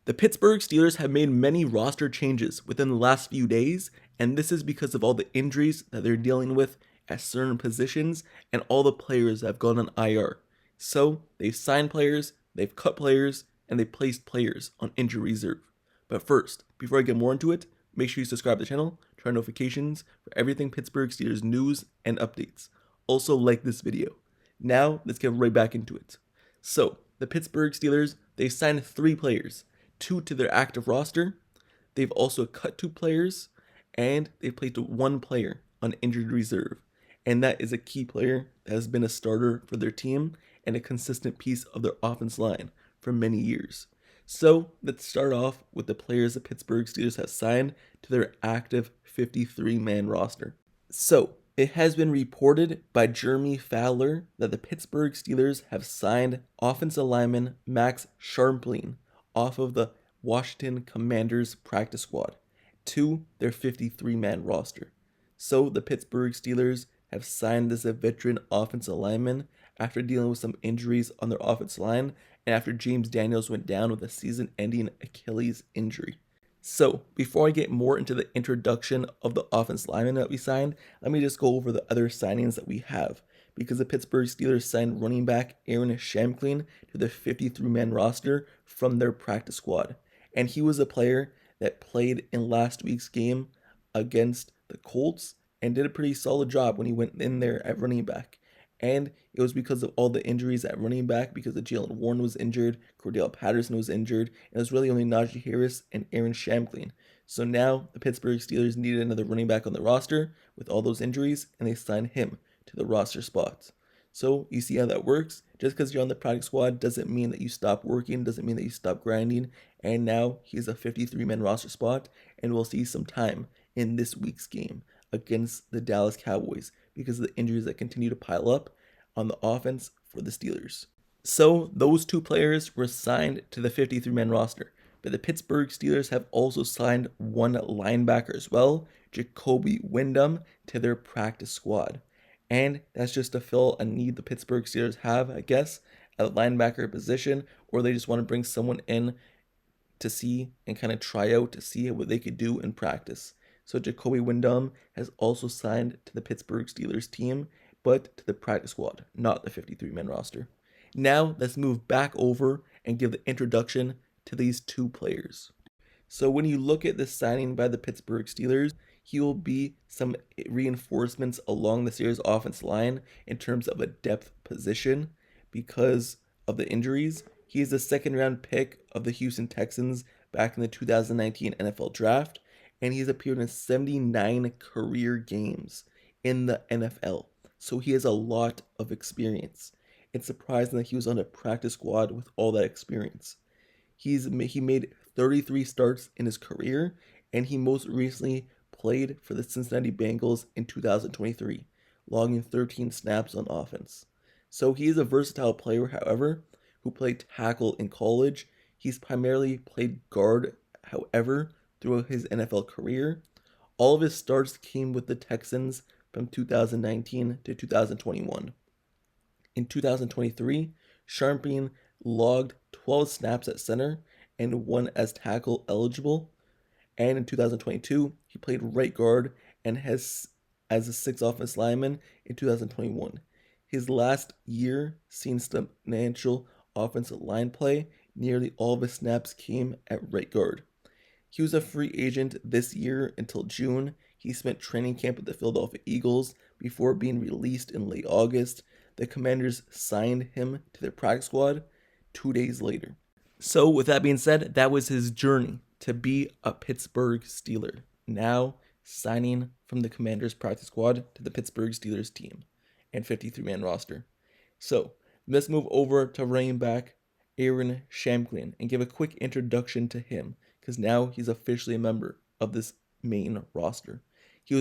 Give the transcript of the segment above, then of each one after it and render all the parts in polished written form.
The Pittsburgh Steelers have made many roster changes within the last few days, and this is because of all the injuries that they're dealing with at certain positions and all the players that have gone on IR. So, they've signed players, they've cut players, and they placed players on injury reserve. But first, before I get more into it, make sure you subscribe to the channel, turn on notifications for everything Pittsburgh Steelers news and updates. Also like this video. Now, let's get right back into it. So, the Pittsburgh Steelers, they signed 3 players, 2 to their active roster. They've also cut 2 players, and they've placed 1 player on injured reserve. And that is a key player that has been a starter for their team and a consistent piece of their offense line for many years. So let's start off with the players the Pittsburgh Steelers have signed to their active 53-man roster. So it has been reported by Jeremy Fowler that the Pittsburgh Steelers have signed offensive lineman Max Scharpling off of the Washington Commanders practice squad to their 53-man roster. So the Pittsburgh Steelers have signed this veteran offensive lineman after dealing with some injuries on their offensive line and after James Daniels went down with a season-ending Achilles injury. So, before I get more into the introduction of the offensive lineman that we signed, let me just go over the other signings that we have. Because the Pittsburgh Steelers signed running back Aaron Shamklin to the 53-man roster from their practice squad. And he was a player that played in last week's game against the Colts and did a pretty solid job when he went in there at running back. And it was because of all the injuries at running back, because the Jalen Warren was injured, Cordell Patterson was injured, and it was really only Najee Harris and Aaron Shamklin. So now the Pittsburgh Steelers needed another running back on the roster with all those injuries, and they signed him to the roster spots. So you see how that works. Just because you're on the practice squad doesn't mean that you stop working, doesn't mean that you stop grinding. And now he's a 53-man roster spot, and we'll see some time in this week's game against the Dallas Cowboys because of the injuries that continue to pile up on the offense for the Steelers. So those 2 players were signed to the 53-man roster, but the Pittsburgh Steelers have also signed 1 linebacker as well, Jacoby Windham, to their practice squad. And that's just to fill a need the Pittsburgh Steelers have, I guess, at the linebacker position, or they just want to bring someone in to see and kind of try out to see what they could do in practice. So Jacoby Windham has also signed to the Pittsburgh Steelers team, but to the practice squad, not the 53-man roster. Now let's move back over and give the introduction to these 2 players. So when you look at the signing by the Pittsburgh Steelers, he will be some reinforcements along the Steelers offense line in terms of a depth position because of the injuries. He is a 2nd-round pick of the Houston Texans back in the 2019 NFL Draft, and he's appeared in 79 career games in the NFL. So he has a lot of experience. It's surprising that he was on a practice squad with all that experience. He made 33 starts in his career, and he most recently played for the Cincinnati Bengals in 2023, logging 13 snaps on offense. So he is a versatile player, however, who played tackle in college. He's primarily played guard, however, throughout his NFL career. All of his starts came with the Texans from 2019 to 2021. In 2023, Scharpling logged 12 snaps at center and 1 as tackle eligible. And in 2022, he played right guard and has as a 6th offensive lineman in 2021. His last year seen substantial offensive line play. Nearly all of his snaps came at right guard. He was a free agent this year until June. He spent training camp with the Philadelphia Eagles before being released in late August. The Commanders signed him to their practice squad 2 days later. So with that being said, that was his journey to be a Pittsburgh Steeler. Now signing from the Commanders practice squad to the Pittsburgh Steelers team and 53-man roster. So let's move over to running back Aaron Shamklin and give a quick introduction to him because now he's officially a member of this main roster. He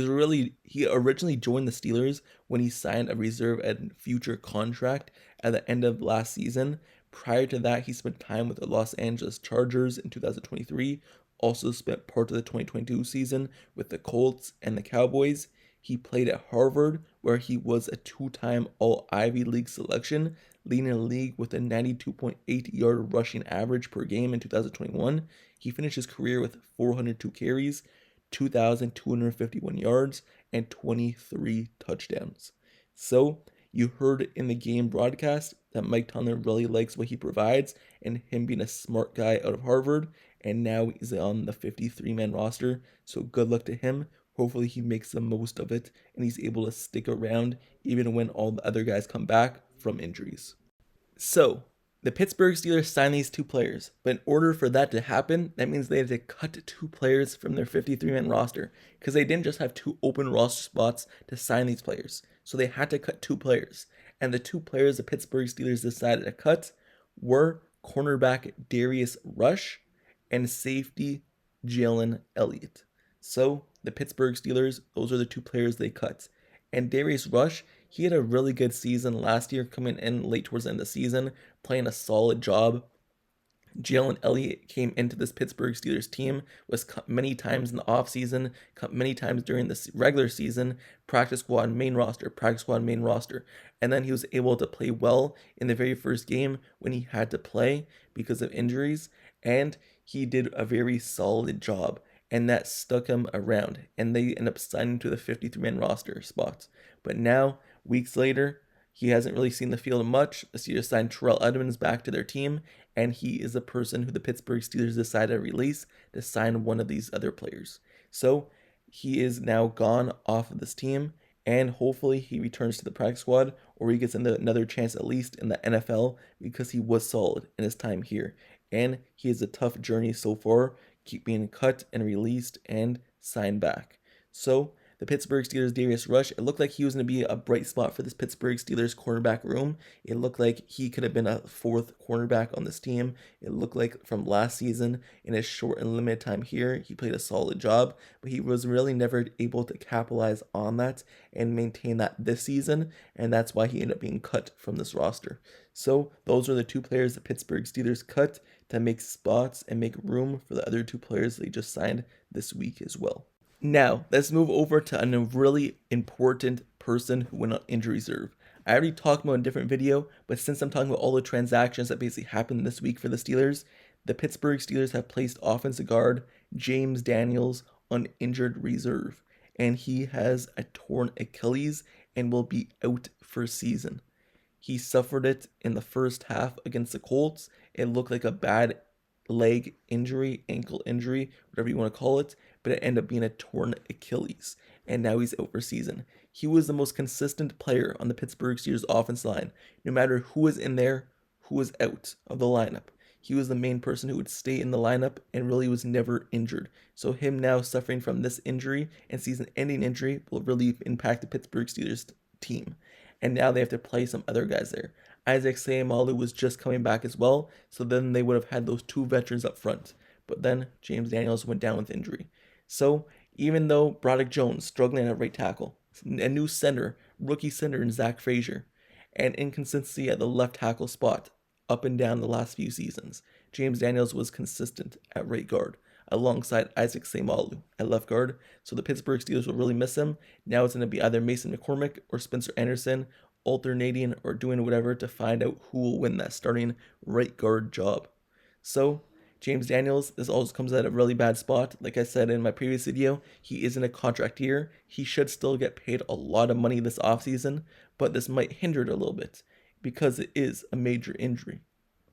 originally joined the Steelers when he signed a reserve and future contract at the end of last season. Prior to that, he spent time with the Los Angeles Chargers in 2023, also spent part of the 2022 season with the Colts and the Cowboys. He played at Harvard, where he was a 2-time All-Ivy League selection, leading the league with a 92.8-yard rushing average per game in 2021. He finished his career with 402 carries, 2,251 yards, and 23 touchdowns. So, you heard in the game broadcast that Mike Tomlin really likes what he provides, and him being a smart guy out of Harvard, and now he's on the 53-man roster, so good luck to him. Hopefully he makes the most of it, and he's able to stick around even when all the other guys come back from injuries. So, the Pittsburgh Steelers signed these 2 players, but in order for that to happen, that means they had to cut 2 players from their 53-man roster, because they didn't just have 2 open roster spots to sign these players, so they had to cut 2 players, and the 2 players the Pittsburgh Steelers decided to cut were cornerback Darius Rush and safety Jalen Elliott. So, the Pittsburgh Steelers, those are the 2 players they cut. And Darius Rush, he had a really good season last year, coming in late towards the end of the season, playing a solid job. Jalen Elliott came into this Pittsburgh Steelers team, was cut many times in the offseason, cut many times during the regular season, practice squad, main roster. And then he was able to play well in the very first game when he had to play because of injuries. And he did a very solid job. And that stuck him around. And they end up signing to the 53-man roster spots. But now, weeks later, he hasn't really seen the field much. The Steelers signed Terrell Austin back to their team, and he is the person who the Pittsburgh Steelers decided to release to sign one of these other players. So he is now gone off of this team, and hopefully he returns to the practice squad, or he gets another chance at least in the NFL, because he was solid in his time here. And he has a tough journey so far, keep being cut and released and signed back. So the Pittsburgh Steelers, Darius Rush, it looked like he was going to be a bright spot for this Pittsburgh Steelers cornerback room. It looked like he could have been a 4th cornerback on this team. It looked like from last season, in his short and limited time here, he played a solid job, but he was really never able to capitalize on that and maintain that this season, and that's why he ended up being cut from this roster. So those are the 2 players the Pittsburgh Steelers cut to make spots and make room for the other 2 players they just signed this week as well. Now, let's move over to a really important person who went on injury reserve. I already talked about in a different video, but since I'm talking about all the transactions that basically happened this week for the Steelers, the Pittsburgh Steelers have placed offensive guard James Daniels on injured reserve, and he has a torn Achilles and will be out for season. He suffered it in the first half against the Colts. It looked like a bad leg injury, ankle injury, whatever you want to call it, but it ended up being a torn Achilles, and now he's out for season. He was the most consistent player on the Pittsburgh Steelers offense line. No matter who was in there, who was out of the lineup, he was the main person who would stay in the lineup and really was never injured. So him now suffering from this injury and season-ending injury will really impact the Pittsburgh Steelers team. And now they have to play some other guys there. Isaac Seumalo was just coming back as well, so then they would have had those 2 veterans up front. But then James Daniels went down with injury. So even though Broderick Jones struggling at right tackle, a new center, rookie center in Zach Frazier, and inconsistency at the left tackle spot up and down the last few seasons, James Daniels was consistent at right guard alongside Isaac Seumalo at left guard. So the Pittsburgh Steelers will really miss him. Now it's going to be either Mason McCormick or Spencer Anderson alternating or doing whatever to find out who will win that starting right guard job. So James Daniels, this also comes at a really bad spot. Like I said in my previous video, he is in a contract year. He should still get paid a lot of money this offseason, but this might hinder it a little bit because it is a major injury,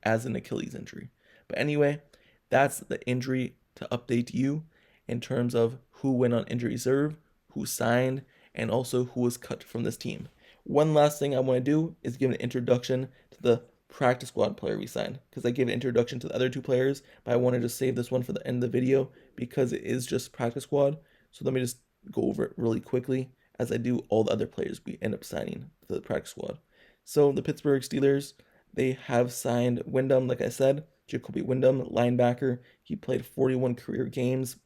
as an Achilles injury. But anyway, that's the injury to update you in terms of who went on injury reserve, who signed, and also who was cut from this team. One last thing I want to do is give an introduction to the practice squad player we signed, because I gave an introduction to the other 2 players, but I wanted to save this one for the end of the video because it is just practice squad. So let me just go over it really quickly as I do all the other players we end up signing to the practice squad. So the Pittsburgh Steelers, they have signed Wyndham, like I said, Jacoby Wyndham, linebacker. He played 41 career games,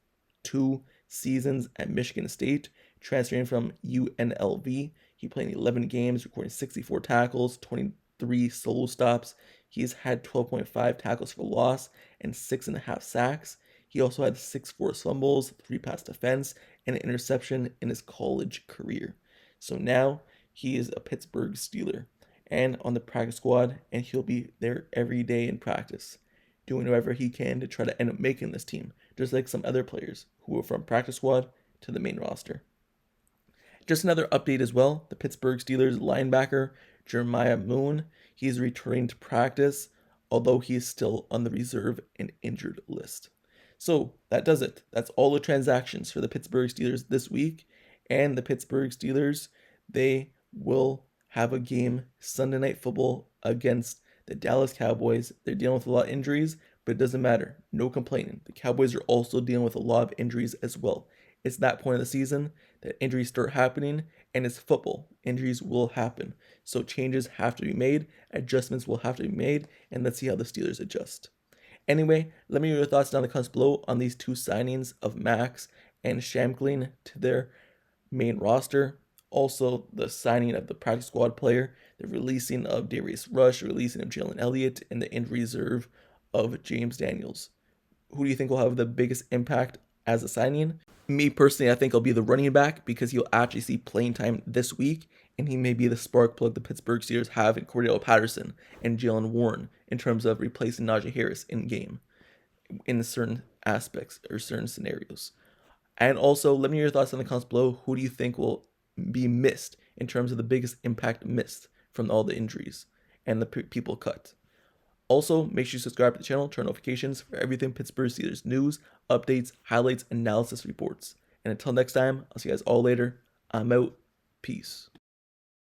2 seasons at Michigan State, transferring from UNLV. He played in 11 games, recording 64 tackles, 23 solo stops. He's had 12.5 tackles for loss and 6.5 sacks. He also had 6 forced fumbles, 3 pass defense, and an interception in his college career. So now he is a Pittsburgh Steeler and on the practice squad, and he'll be there every day in practice, doing whatever he can to try to end up making this team, just like some other players who were from practice squad to the main roster. Just another update as well, the Pittsburgh Steelers linebacker Jeremiah Moon, he's returning to practice, although he is still on the reserve and injured list. So that does it. That's all the transactions for the Pittsburgh Steelers this week. And the Pittsburgh Steelers, they will have a game Sunday Night Football against the Dallas Cowboys. They're dealing with a lot of injuries, but it doesn't matter. No complaining. The Cowboys are also dealing with a lot of injuries as well. It's that point of the season that injuries start happening, and it's football. Injuries will happen. So changes have to be made, adjustments will have to be made, and let's see how the Steelers adjust. Anyway, let me know your thoughts down in the comments below on these 2 signings of Max and Shamkling to their main roster. Also, the signing of the practice squad player, the releasing of Darius Rush, releasing of Jalen Elliott, and the injury reserve of James Daniels. Who do you think will have the biggest impact as a signing? Me personally, I think he'll be the running back because he'll actually see playing time this week, and he may be the spark plug the Pittsburgh Steelers have in Cordell Patterson and Jalen Warren in terms of replacing Najee Harris in game in certain aspects or certain scenarios. And also, let me know your thoughts in the comments below. Who do you think will be missed in terms of the biggest impact missed from all the injuries and the people cut? Also, make sure you subscribe to the channel, turn notifications for everything Pittsburgh Steelers news, updates, highlights, analysis reports. And until next time, I'll see you guys all later. I'm out. Peace.